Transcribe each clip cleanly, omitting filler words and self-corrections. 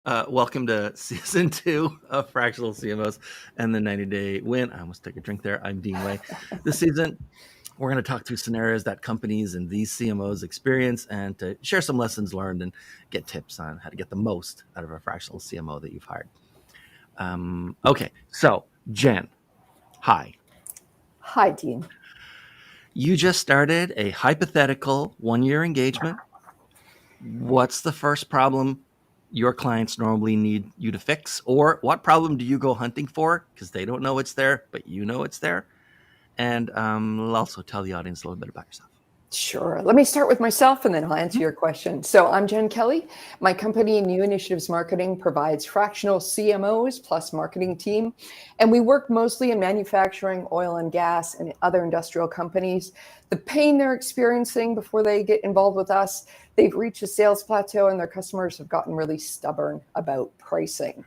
Welcome to season 2 of Fractional CMOs and the 90-day win. I almost took a drink there. I'm Dean Way. This season, we're going to talk through scenarios that companies and these CMOs experience and to share some lessons learned and get tips on how to get the most out of a fractional CMO that you've hired. Okay, so Jen, hi. Hi, Dean. You just started a hypothetical 1-year engagement. What's the first problem your clients normally need you to fix? Or what problem do you go hunting for? Because they don't know it's there, but you know it's there. And I'll also tell the audience a little bit about yourself. Sure. Let me start with myself and then I'll answer your question. So I'm Jen Kelly. My company, New Initiatives Marketing, provides fractional CMOs plus marketing team. And we work mostly in manufacturing, oil and gas, and other industrial companies. The pain they're experiencing before they get involved with us, they've reached a sales plateau and their customers have gotten really stubborn about pricing.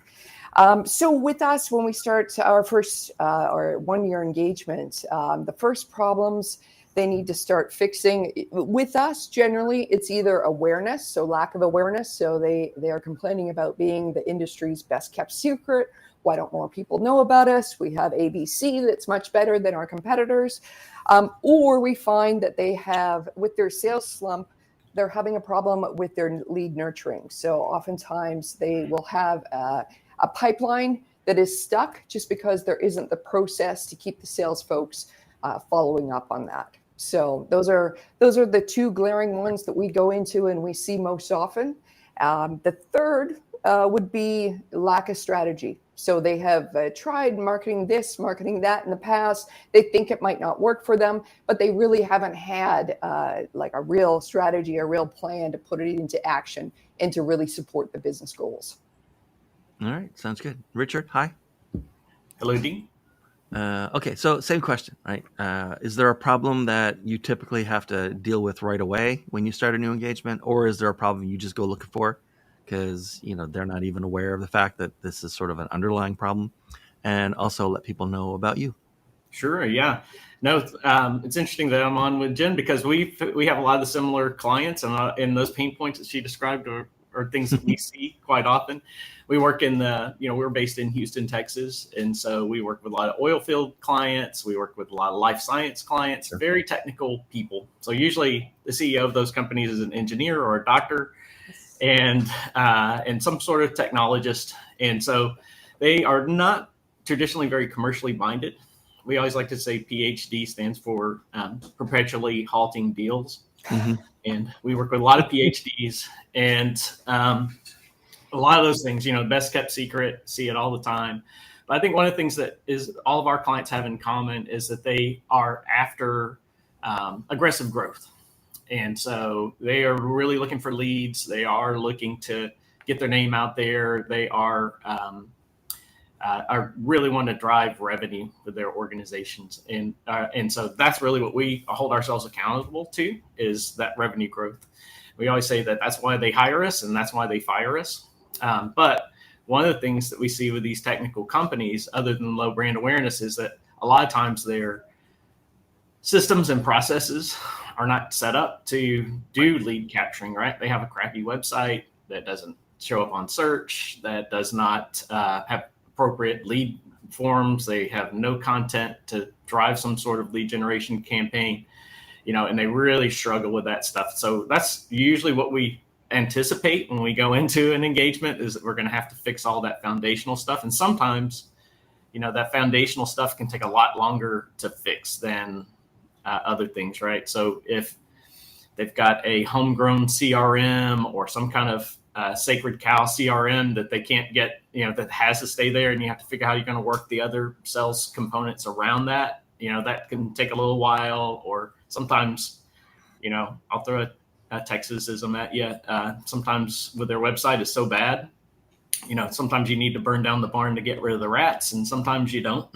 So with us, when we start our first or 1-year engagement, the first problems they need to start fixing with us, generally, it's either awareness, so lack of awareness. So they are complaining about being the industry's best kept secret. Why don't more people know about us? We have ABC that's much better than our competitors. Or we find that they have, with their sales slump, they're having a problem with their lead nurturing. So oftentimes they will have a pipeline that is stuck just because there isn't the process to keep the sales folks following up on that. So those are the two glaring ones that we go into and we see most often. The third would be lack of strategy. So they have tried marketing this, marketing that in the past. They think it might not work for them, but they really haven't had like a real strategy, a real plan to put it into action and to really support the business goals. All right, sounds good. Richard, hi. Hello, Dean. Okay, so same question, right? Is there a problem that you typically have to deal with right away when you start a new engagement, or is there a problem you just go looking for because they're not even aware of the fact that this is sort of an underlying problem? And also let people know about you. Sure, yeah. No, it's interesting that I'm on with Jen because we have a lot of the similar clients, and those pain points that she described are things that we see quite often. We work in we're based in Houston, Texas. And so we work with a lot of oil field clients. We work with a lot of life science clients, very technical people. So usually the CEO of those companies is an engineer or a doctor and some sort of technologist. And so they are not traditionally very commercially minded. We always like to say PhD stands for perpetually halting deals. Mm-hmm. And we work with a lot of PhDs and a lot of those things, best kept secret, see it all the time. But I think one of the things that is all of our clients have in common is that they are after aggressive growth. And so they are really looking for leads. They are looking to get their name out there. They are really want to drive revenue with their organizations. And so that's really what we hold ourselves accountable to, is that revenue growth. We always say that that's why they hire us and that's why they fire us. But one of the things that we see with these technical companies, other than low brand awareness, is that a lot of times their systems and processes are not set up to do lead capturing, right? They have a crappy website that doesn't show up on search, that does not have appropriate lead forms. They have no content to drive some sort of lead generation campaign, and they really struggle with that stuff. So that's usually what we anticipate when we go into an engagement, is that we're going to have to fix all that foundational stuff. And sometimes, that foundational stuff can take a lot longer to fix than other things, right? So if they've got a homegrown CRM or some kind of sacred cow CRM that they can't get, that has to stay there, and you have to figure out how you're going to work the other sales components around that, that can take a little while. Or sometimes, I'll throw a Texasism at you. Sometimes with their website is so bad, sometimes you need to burn down the barn to get rid of the rats, and sometimes you don't.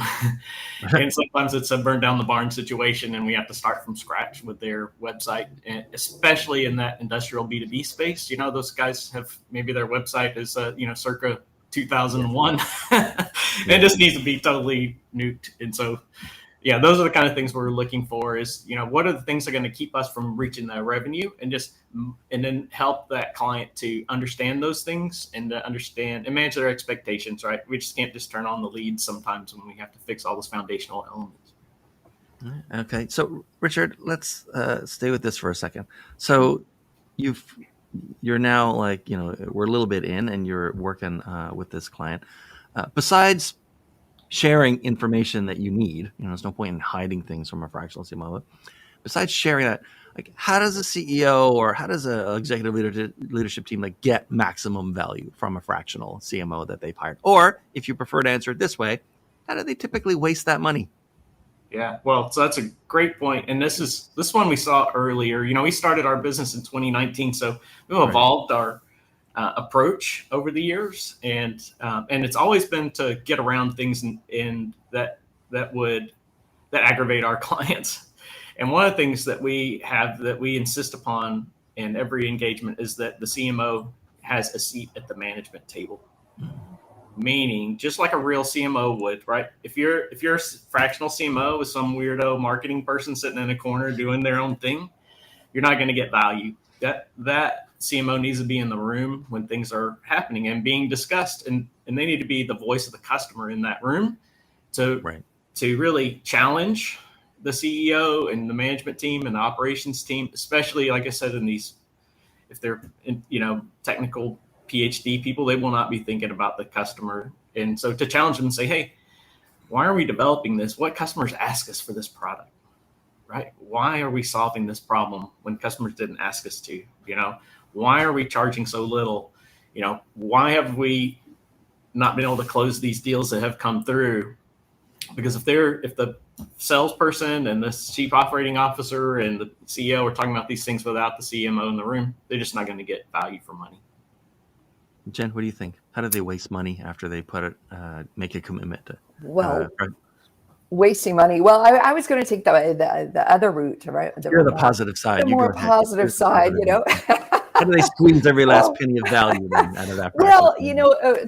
And sometimes it's a burn down the barn situation, and we have to start from scratch with their website, and especially in that industrial B2B space. Those guys have, maybe their website is, circa 2001. It just needs to be totally nuked. And so, yeah, those are the kind of things we're looking for is, what are the things that are going to keep us from reaching that revenue, and then help that client to understand those things and to understand and manage their expectations, right? We just can't just turn on the leads sometimes when we have to fix all those foundational elements. Okay. So Richard, let's stay with this for a second. So you're now like, we're a little bit in and you're working with this client. Besides sharing information that you need, there's no point in hiding things from a fractional CMO. Besides sharing that, like, how does a CEO or how does an executive leadership team like get maximum value from a fractional CMO that they've hired? Or if you prefer to answer it this way, how do they typically waste that money? Yeah, well, so that's a great point, and this one we saw earlier. We started our business in 2019, so we've evolved our approach over the years, and it's always been to get around things in that aggravate our clients. And one of the things that we insist upon in every engagement is that the CMO has a seat at the management table. Meaning, just like a real CMO would, right? If you're a fractional CMO with some weirdo marketing person sitting in a corner doing their own thing, you're not going to get value. That CMO needs to be in the room when things are happening and being discussed, and they need to be the voice of the customer in that room to really challenge the CEO and the management team and the operations team, especially, like I said, if they're technical PhD people, they will not be thinking about the customer. And so to challenge them and say, hey, why are we developing this? What customers ask us for this product, right? Why are we solving this problem when customers didn't ask us to? Why are we charging so little? Why have we not been able to close these deals that have come through? Because if the salesperson and the chief operating officer and the CEO are talking about these things without the CMO in the room, they're just not going to get value for money. Jen, what do you think? How do they waste money after they make a commitment to? Wasting money. Well, I was going to take the other route, right? You're the positive side. The more positive side, How do they squeeze every last penny of value then out of that? Well,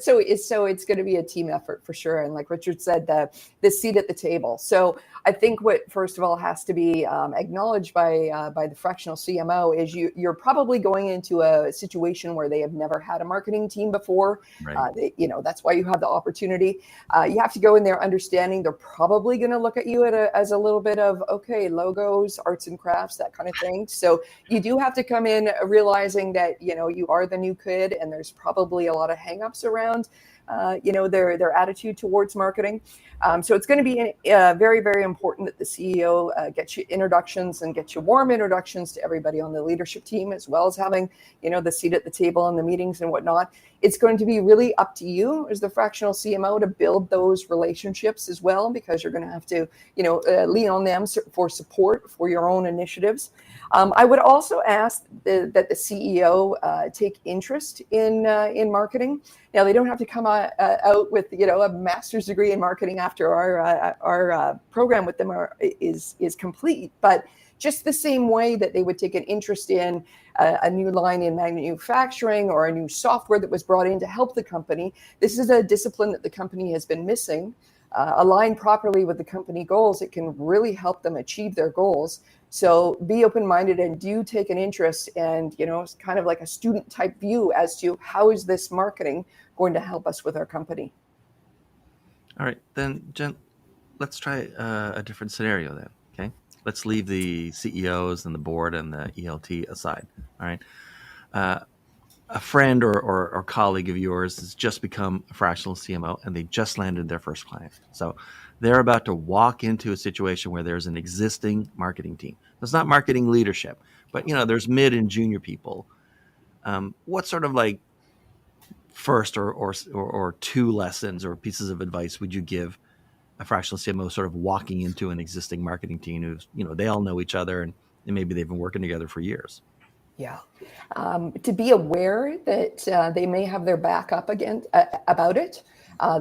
so it's going to be a team effort for sure. And like Richard said, the seat at the table. So I think what first of all has to be acknowledged by the fractional CMO is you're probably going into a situation where they have never had a marketing team before. Right. That's why you have the opportunity. You have to go in there understanding they're probably going to look at you as a little bit of, okay, logos, arts and crafts, that kind of thing. So you do have to come in realizing that you are the new kid, and there's probably a lot of hangups around their attitude towards marketing. So it's going to be very, very important that the CEO gets you introductions and gets you warm introductions to everybody on the leadership team, as well as having the seat at the table and the meetings and whatnot. It's going to be really up to you as the fractional CMO to build those relationships as well, because you're going to have to lean on them for support for your own initiatives. I would also ask that the CEO take interest in marketing. Now, they don't have to come out with a master's degree in marketing after our program with them is complete, but just the same way that they would take an interest in a new line in manufacturing or a new software that was brought in to help the company. This is a discipline that the company has been missing. Aligned properly with the company goals, it can really help them achieve their goals. So be open-minded and do take an interest, and it's kind of like a student type view as to how is this marketing going to help us with our company. All right, then Jen, let's try a different scenario then. Okay, let's leave the CEOs and the board and the ELT aside. All right, a friend or colleague of yours has just become a fractional CMO, and they just landed their first client. So they're about to walk into a situation where there's an existing marketing team. It's not marketing leadership, but there's mid and junior people. What sort of like first or two lessons or pieces of advice would you give a fractional CMO sort of walking into an existing marketing team who's, they all know each other and maybe they've been working together for years? Yeah. To be aware that they may have their back up again about it.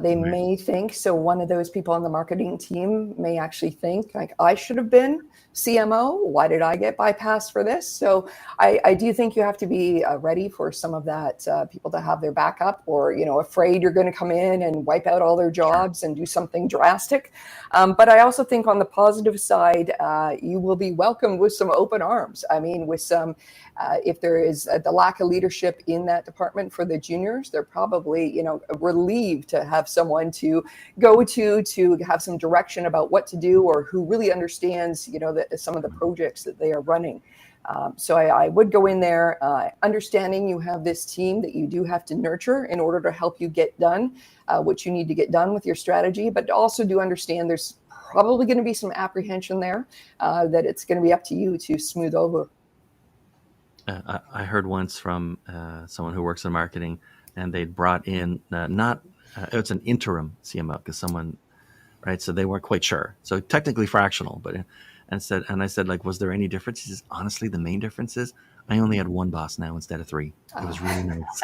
They may think, so one of those people on the marketing team may actually think, like, I should have been CMO. Why did I get bypassed for this? So I do think you have to be ready for some of that, people to have their backup, or, afraid you're going to come in and wipe out all their jobs and do something drastic. But I also think on the positive side, you will be welcomed with some open arms. I mean, with some, if there is the lack of leadership in that department for the juniors, they're probably, relieved to have someone to go to have some direction about what to do, or who really understands, some of the projects that they are running. So I would go in there understanding you have this team that you do have to nurture in order to help you get done what you need to get done with your strategy, but also do understand there's probably going to be some apprehension there that it's going to be up to you to smooth over. I heard once from someone who works in marketing, and they'd brought in it's an interim CMO, because someone, right? So they weren't quite sure. So technically fractional, but I said, like, was there any difference? He says, honestly, the main difference is I only had one boss now instead of three. It was really nice.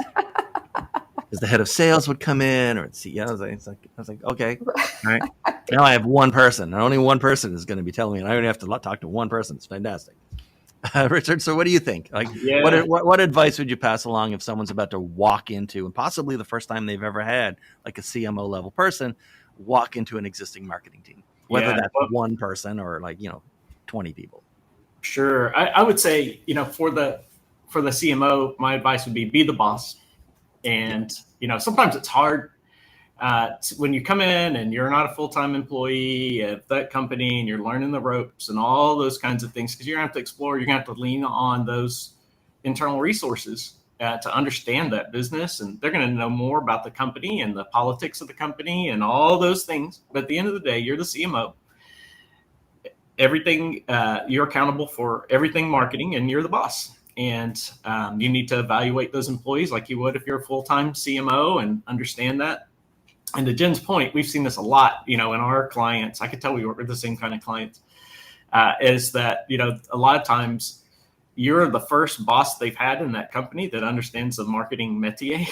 Because the head of sales would come in, or CEO. I was like, okay, all right. Now I have one person, and only one person is going to be telling me, and I only have to talk to one person. It's fantastic. Richard, so what do you think? Like, what advice would you pass along if someone's about to walk into, and possibly the first time they've ever had like a CMO level person walk into an existing marketing team, whether that's one person or 20 people? Sure. I would say, for the CMO, my advice would be the boss. And, sometimes it's hard when you come in and you're not a full-time employee of that company, and you're learning the ropes and all those kinds of things, because you're going to have to explore, you're going to have to lean on those internal resources to understand that business. And they're going to know more about the company and the politics of the company and all those things. But at the end of the day, you're the CMO. Everything, you're accountable for everything marketing, and you're the boss. And you need to evaluate those employees like you would if you're a full-time CMO, and understand that. And to Jen's point, we've seen this a lot, in our clients. I could tell we work with the same kind of clients, is that, a lot of times you're the first boss they've had in that company that understands the marketing métier.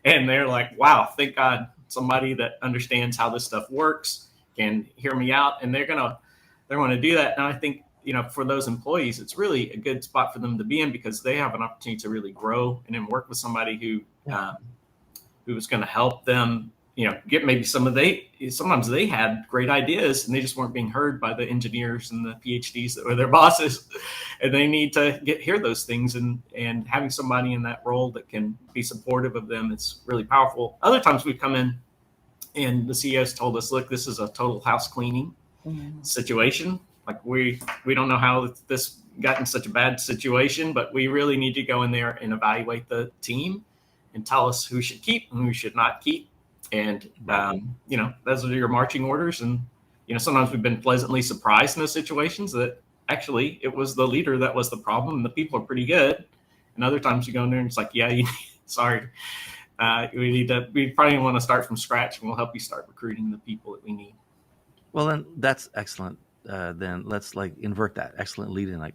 And they're like, wow, thank God somebody that understands how this stuff works can hear me out. And they're going to do that. And I think, for those employees, it's really a good spot for them to be in, because they have an opportunity to really grow and then work with somebody who is going to help them, get maybe sometimes they had great ideas and they just weren't being heard by the engineers and the PhDs that were their bosses. And they need to hear those things, and having somebody in that role that can be supportive of them, it's really powerful. Other times we've come in and the CEOs told us, look, this is a total house cleaning situation. Like, we don't know how this got in such a bad situation, but we really need to go in there and evaluate the team and tell us who should keep and who should not keep. And, those are your marching orders. And, sometimes we've been pleasantly surprised in those situations that actually it was the leader that was the problem, and the people are pretty good. And other times you go in there and it's like, sorry, we probably want to start from scratch, and we'll help you start recruiting the people that we need. Well, then that's excellent. Then let's invert that. Excellent lead-in,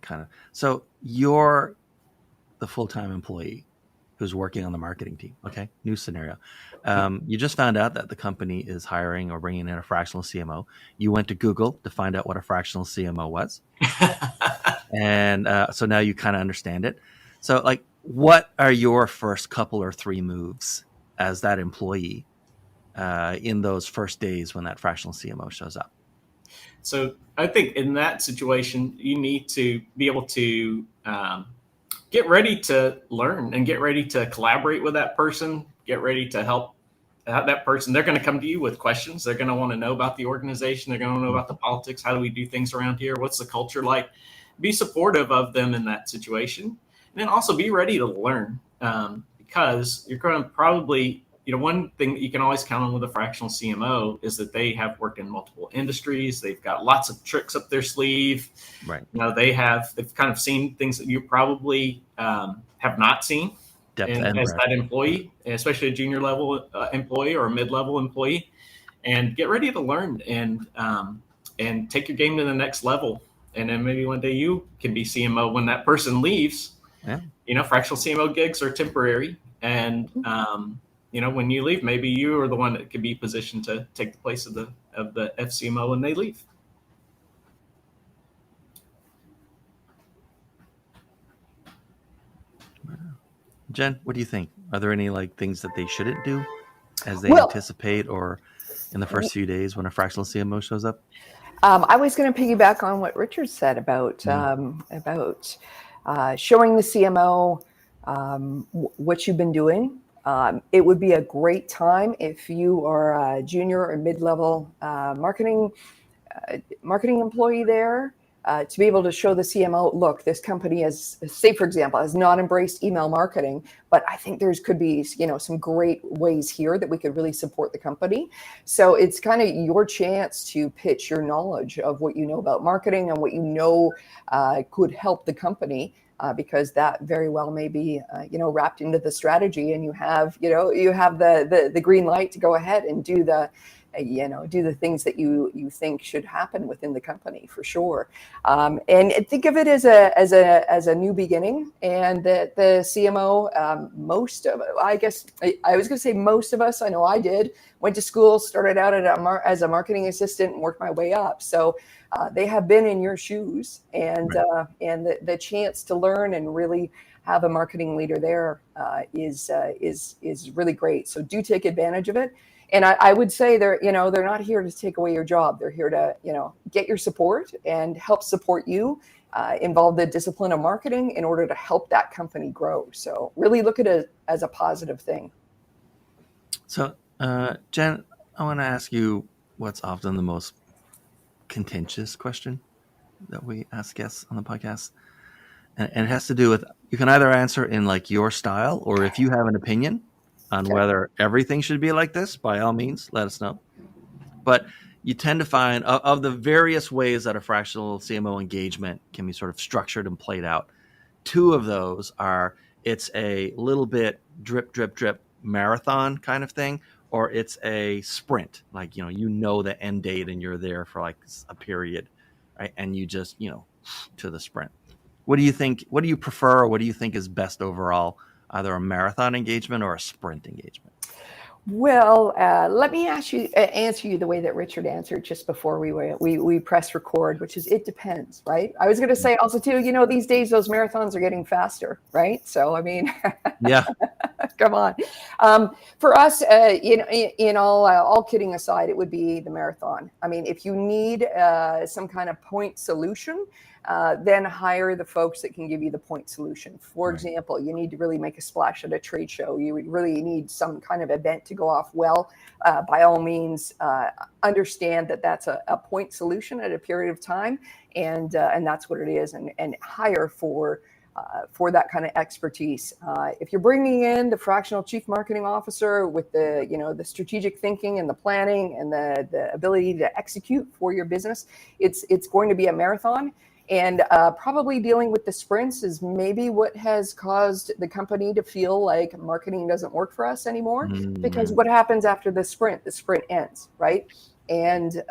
so you're the full-time employee who's working on the marketing team. Okay, new scenario. You just found out that the company is hiring or bringing in a fractional CMO. You went to Google to find out what a fractional CMO was. And so now you kind of understand it. So what are your first couple or three moves as that employee in those first days when that fractional CMO shows up? So I think in that situation, you need to be able to get ready to learn and get ready to collaborate with that person, get ready to help that person. They're going to come to you with questions. They're going to want to know about the organization. They're going to know about the politics. How do we do things around here? What's the culture like? Be supportive of them in that situation. And then also be ready to learn, because you're going to probably, one thing that you can always count on with a fractional CMO is that they have worked in multiple industries. They've got lots of tricks up their sleeve. Right. They've kind of seen things that you probably have not seen as that employee, especially a junior level employee or a mid-level employee. And get ready to learn and take your game to the next level. And then maybe one day you can be CMO when that person leaves. Yeah. Fractional CMO gigs are temporary, and when you leave, maybe you are the one that could be positioned to take the place of the FCMO when they leave. Jen, what do you think? Are there any things that they shouldn't do as they Well, anticipate or in the first few days when a fractional CMO shows up? I was going to piggyback on what Richard said about showing the CMO what you've been doing. It would be a great time if you are a junior or mid-level marketing employee there, to be able to show the CMO, look, this company has, say for example, has not embraced email marketing, but I think could be some great ways here that we could really support the company. So it's kind of your chance to pitch your knowledge of what you know about marketing and what could help the company. Because that very well may be, wrapped into the strategy, and you have the green light to go ahead and do the things that you think should happen within the company, for sure. And think of it as a new beginning, and that the CMO, I guess I was going to say most of us, I know I did, went to school, started out as a marketing assistant, and worked my way up. So they have been in your shoes, and right. The chance to learn and really have a marketing leader there is really great. So do take advantage of it. And I would say they're not here to take away your job. They're here to get your support and help support you, involve the discipline of marketing in order to help that company grow. So really look at it as a positive thing. So Jen, I want to ask you what's often the most contentious question that we ask guests on the podcast, and it has to do with, you can either answer in your style, or if you have an opinion on whether everything should be like this, by all means let us know. But you tend to find, of the various ways that a fractional CMO engagement can be sort of structured and played out, two of those are, it's a little bit drip drip drip marathon kind of thing, or it's a sprint, the end date and you're there for a period, right? And you just, to the sprint. What do you think? What do you prefer? Or what do you think is best overall, either a marathon engagement or a sprint engagement? Well, let me answer you the way that Richard answered just before we press record, which is it depends, right? I was going to say also too, these days those marathons are getting faster, right? So I mean, yeah, come on. For us, in all kidding aside, it would be the marathon. I mean, if you need some kind of point solution, then hire the folks that can give you the point solution. For example, you need to really make a splash at a trade show. You would really need some kind of event to go off well. By all means, understand that that's a point solution at a period of time, and that's what it is, and hire for that kind of expertise. If you're bringing in the fractional chief marketing officer with the strategic thinking and the planning and the ability to execute for your business, it's going to be a marathon. And probably dealing with the sprints is maybe what has caused the company to feel like marketing doesn't work for us anymore. Because what happens after the sprint ends, right? And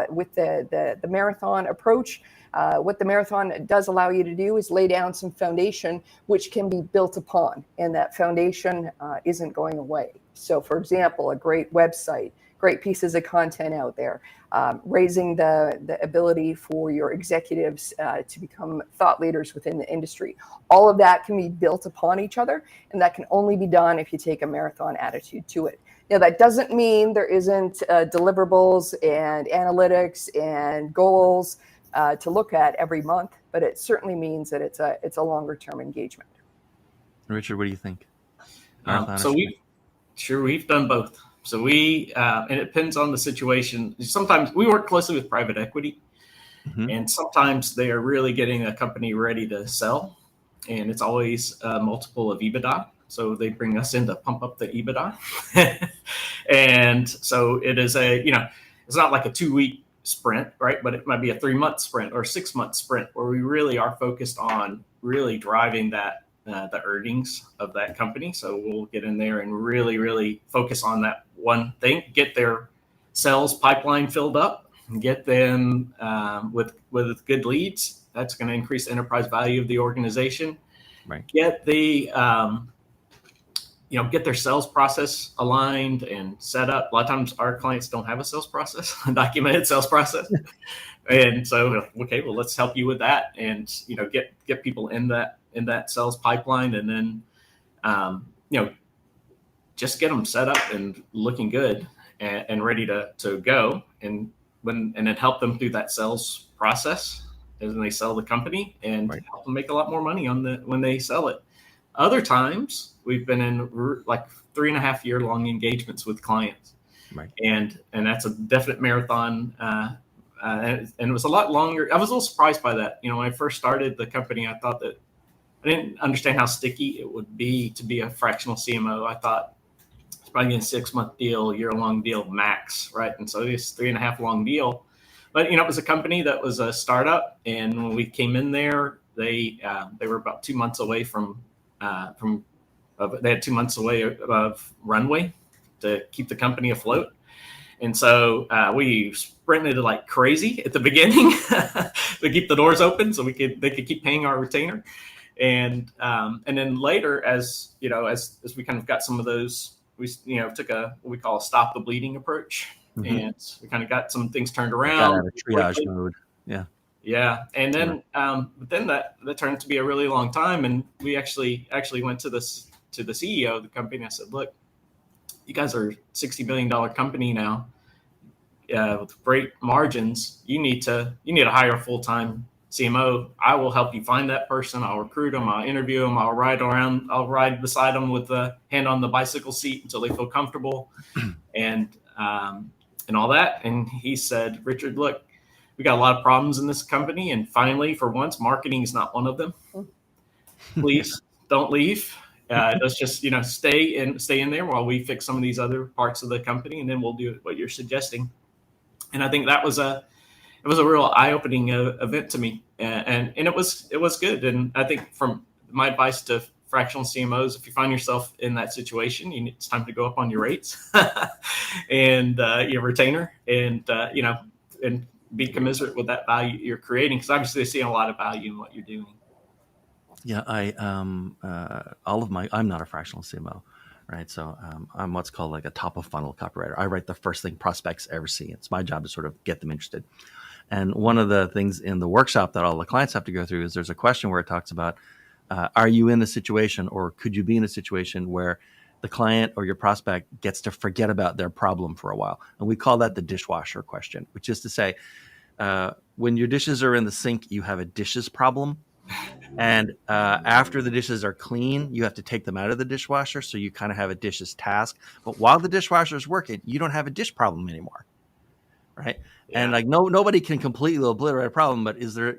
with the marathon approach, what the marathon does allow you to do is lay down some foundation which can be built upon, and that foundation isn't going away. So, for example, a great website, great pieces of content out there, raising the ability for your executives to become thought leaders within the industry. All of that can be built upon each other, and that can only be done if you take a marathon attitude to it. Now, that doesn't mean there isn't deliverables and analytics and goals to look at every month, but it certainly means that it's a longer term engagement. Richard, what do you think? We've done both. So and it depends on the situation. Sometimes we work closely with private equity, and sometimes they are really getting a company ready to sell, and it's always a multiple of EBITDA. So they bring us in to pump up the EBITDA. And so it is it's not like a 2-week sprint, right? But it might be a 3-month sprint or 6-month sprint where we really are focused on really driving the earnings of that company. So we'll get in there and really, really focus on that one thing, get their sales pipeline filled up, and get them with good leads. That's going to increase the enterprise value of the organization. Right. Get the get their sales process aligned and set up. A lot of times our clients don't have a sales process, a documented sales process. And so, okay, well, let's help you with that, and get people in that sales pipeline, and then just get them set up and looking good and ready to go, and then help them through that sales process as they sell the company, and help them make a lot more money when they sell it. Other times we've been in like 3.5 year long engagements with clients, and that's a definite marathon. And it was a lot longer. I was a little surprised by that. When I first started the company, I thought that I didn't understand how sticky it would be to be a fractional CMO. I thought it's probably a 6-month deal, year-long deal max, right? And so this 3.5 long deal. But it was a company that was a startup, and when we came in there, they were about 2 months away they had 2 months away of runway to keep the company afloat. And so we sprinted like crazy at the beginning to keep the doors open so they could keep paying our retainer. And then later, as we kind of got some of those, we took what we call a stop the bleeding approach, and we kind of got some things turned around. Got out of triage mode. Yeah. And then but then that turned to be a really long time, and we actually went to the CEO of the company, and I said, look, you guys are a $60 million company now, with great margins. You need to hire a full-time CMO. I will help you find that person. I'll recruit them. I'll interview them. I'll ride beside them with the hand on the bicycle seat until they feel comfortable, and all that. And he said, Richard, look, we got a lot of problems in this company, and finally, for once, marketing is not one of them. Please don't leave. Let's just stay in there while we fix some of these other parts of the company, and then we'll do what you're suggesting. And I think that was a real eye-opening event to me, and it was good. And I think from my advice to fractional CMOs, if you find yourself in that situation, it's time to go up on your rates and your retainer, and and be commiserate with that value you're creating, because obviously they see a lot of value in what you're doing. Yeah, I'm not a fractional CMO, right? So I'm what's called like a top of funnel copywriter. I write the first thing prospects ever see. It's my job to sort of get them interested. And one of the things in the workshop that all the clients have to go through is there's a question where it talks about, are you in a situation, or could you be in a situation where the client or your prospect gets to forget about their problem for a while? And we call that the dishwasher question, which is to say, when your dishes are in the sink, you have a dishes problem. And after the dishes are clean, you have to take them out of the dishwasher. So you kind of have a dishes task. But while the dishwasher is working, you don't have a dish problem anymore. Right. Yeah. And like nobody can completely obliterate a problem. But is there,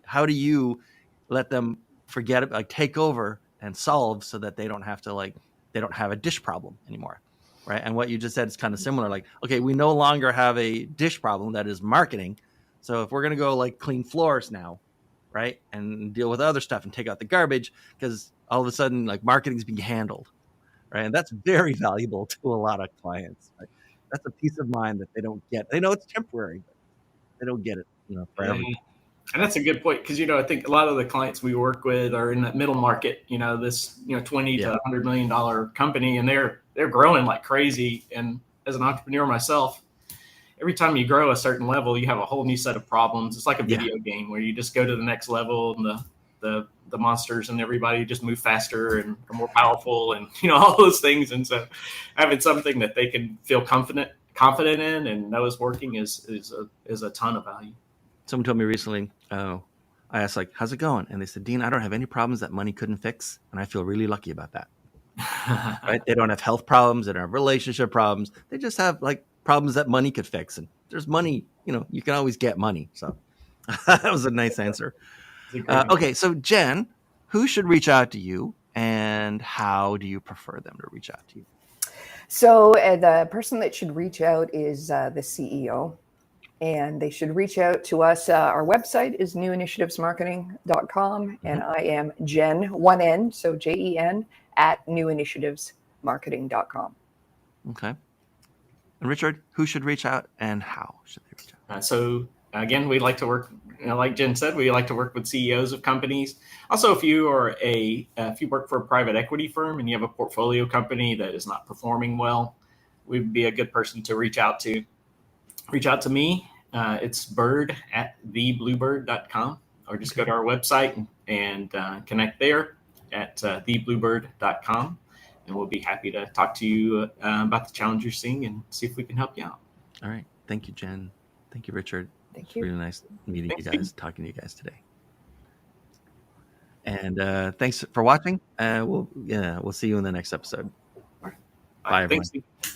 how do you let them forget it, like take over and solve so that they don't have to they don't have a dish problem anymore. Right. And what you just said is kind of similar. Like, OK, we no longer have a dish problem that is marketing. So if we're going to go clean floors now, right, and deal with other stuff and take out the garbage, because all of a sudden marketing is being handled, right, and that's very valuable to a lot of clients. Right? That's a peace of mind that they don't get. They know it's temporary, but they don't get it, forever. And that's a good point, because I think a lot of the clients we work with are in that middle market. This $20 to $100 million company, and they're growing like crazy. And as an entrepreneur myself, every time you grow a certain level, you have a whole new set of problems. It's like a video game where you just go to the next level, and the monsters and everybody just move faster and are more powerful, and all those things. And so having something that they can feel confident in and know is working is a ton of value. Someone told me recently, I asked how's it going? And they said, Dean, I don't have any problems that money couldn't fix. And I feel really lucky about that. Right? They don't have health problems. They don't have relationship problems. They just have problems that money could fix. And there's money, you can always get money. So that was a nice answer. Okay. So Jen, who should reach out to you, and how do you prefer them to reach out to you? So the person that should reach out is the CEO, and they should reach out to us. Our website is newinitiativesmarketing.com, and I am Jen, one N, so JEN, at newinitiativesmarketing.com. Okay. And Richard, who should reach out, and how should they reach out? So again, we like to work, like Jen said, we like to work with CEOs of companies. Also, if you work for a private equity firm and you have a portfolio company that is not performing well, we'd be a good person to reach out to. Reach out to me. It's Byrd at thebluebird.com, or just go to our website and connect there at thebluebird.com. And we'll be happy to talk to you about the challenge you're seeing and see if we can help you out. All right. Thank you, Jen. Thank you, Richard. Thank It's you. really nice meeting Thanks, you guys, talking to you guys today. And thanks for watching. We'll see you in the next episode. All right. Bye, everyone. Thanks.